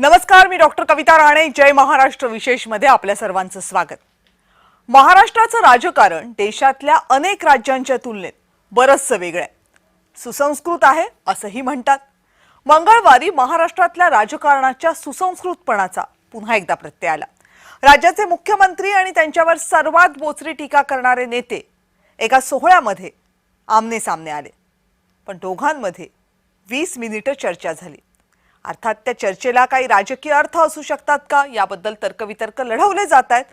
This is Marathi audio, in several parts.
नमस्कार, मी डॉक्टर कविता राणे. जय महाराष्ट्र विशेष मध्ये आपल्या सर्वांचं स्वागत. महाराष्ट्राचं राजकारण देशातल्या अनेक राज्यांच्या तुलनेत बरंचसं वेगळं आहे. सुसंस्कृत आहे असंही म्हणतात. मंगळवारी महाराष्ट्रातल्या राजकारणाच्या सुसंस्कृतपणाचा पुन्हा एकदा प्रत्यय आला. राज्याचे मुख्यमंत्री आणि त्यांच्यावर सर्वात बोचरी टीका करणारे नेते एका सोहळ्यामध्ये आमने सामने आले. पण दोघांमध्ये 20 मिनिटं चर्चा झाली. अर्थात त्या चर्चेला काही राजकीय अर्थ असू शकतात का याबद्दल तर्कवितर्क लढवले जात आहेत.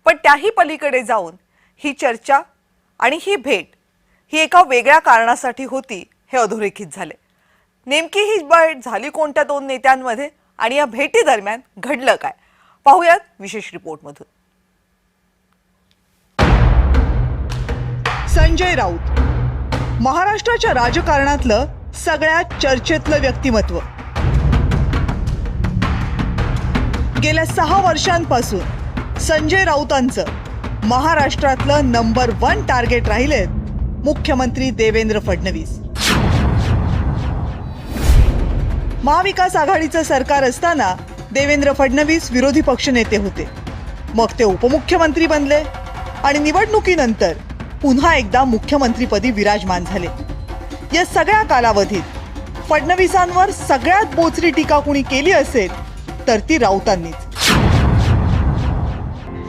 पण त्याही पलीकडे जाऊन ही चर्चा आणि ही भेट ही एका वेगळ्या कारणासाठी होती हे अधोरेखित झाले. नेमकी ही भेट झाली कोणत्या दोन नेत्यांमध्ये आणि या भेटी दरम्यान घडलं काय, पाहूयात विशेष रिपोर्टमधून. संजय राऊत महाराष्ट्राच्या राजकारणातलं सगळ्यात चर्चेतलं व्यक्तिमत्व. गेल्या 6 वर्षांपासून संजय राऊतांचं महाराष्ट्रातलं नंबर 1 टार्गेट राहिलेत मुख्यमंत्री देवेंद्र फडणवीस. महाविकास आघाडीचं सरकार असताना देवेंद्र फडणवीस विरोधी पक्षनेते होते. मग ते उपमुख्यमंत्री बनले आणि निवडणुकीनंतर पुन्हा एकदा मुख्यमंत्रीपदी विराजमान झाले. या सगळ्या कालावधीत फडणवीसांवर सगळ्यात बोचरी टीका कुणी केली असेल तर ती राऊतांनीच.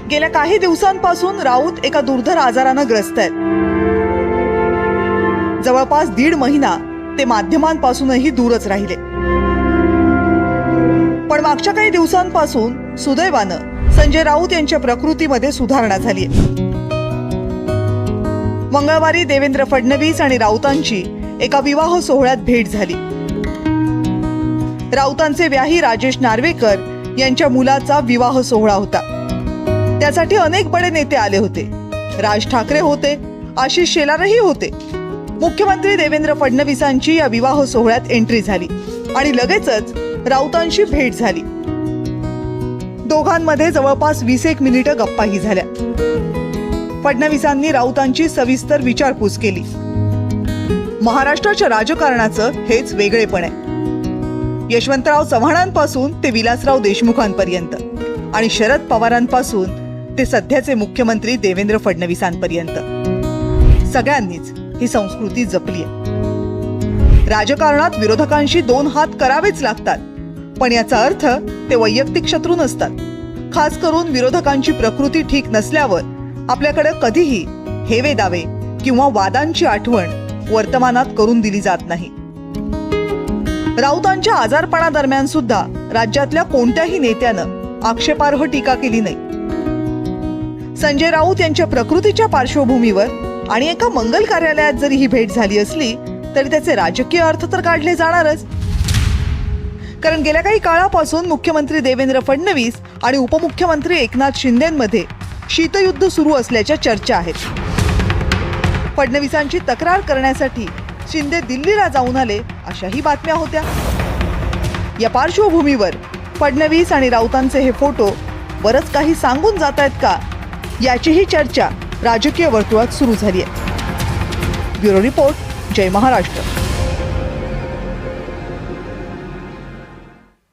गेल्या काही दिवसांपासून राऊत एका दुर्धर आजारानं ग्रस्त आहेत. जवळपास 1.5 महिना ते माध्यमांपासूनही दूरच राहिले. पण मागच्या काही दिवसांपासून सुदैवानं संजय राऊत यांच्या प्रकृतीमध्ये सुधारणा झालीय. मंगळवारी देवेंद्र फडणवीस आणि राऊतांची एका विवाह सोहळ्यात भेट झाली. राऊतांचे व्याही राजेश नार्वेकर यांच्या मुलाचा विवाह सोहळा होता. त्यासाठी अनेक बडे नेते आले होते. राज ठाकरे होते, आशिष शेलारही होते. मुख्यमंत्री देवेंद्र फडणवीसांची या विवाह सोहळ्यात एंट्री झाली आणि लगेचच राऊतांशी भेट झाली. दोघांमध्ये जवळपास 20 मिनिटं गप्पाही झाल्या. फडणवीसांनी राऊतांची सविस्तर विचारपूस केली. महाराष्ट्राच्या राजकारणाचं हेच वेगळेपण आहे. यशवंतराव चव्हाणांपासून ते विलासराव देशमुखांपर्यंत आणि शरद पवारांपासून ते सध्याचे मुख्यमंत्री देवेंद्र फडणवीसांपर्यंत सगळ्यांनीच ही संस्कृती जपली आहे. राजकारणात विरोधकांशी 2 हात करावेच लागतात, पण याचा अर्थ ते वैयक्तिक शत्रू नसतात. खास करून विरोधकांची प्रकृती ठीक नसल्यावर आपल्याकडे कधीही हेवे दावे किंवा वादांची आठवण वर्तमानात करून दिली जात नाही. राऊतांच्या आजारपणादरम्यान सुद्धा राज्यातल्या कोणत्याही नेत्यानं आक्षेपार्ह टीका केली नाही. संजय राऊत यांच्या प्रकृतीच्या पार्श्वभूमीवर आणि एका मंगल कार्यालयात जरी ही भेट झाली असली तरी त्याचे राजकीय अर्थ तर काढले जाणारच. कारण गेल्या काही काळापासून मुख्यमंत्री देवेंद्र फडणवीस आणि उपमुख्यमंत्री एकनाथ शिंदेंमध्ये शीतयुद्ध सुरू असल्याच्या चर्चा आहेत. फडणवीसांची तक्रार करण्यासाठी शिंदे दिल्लीला जाऊन आले अशाही बातम्या होत्या. या पार्श्वभूमीवर फडणवीस आणि राऊतांचे हे फोटो बरंच काही सांगून जात आहेत का याचीही चर्चा राजकीय वर्तुळात सुरू झाली आहे. ब्युरो रिपोर्ट, जय महाराष्ट्र.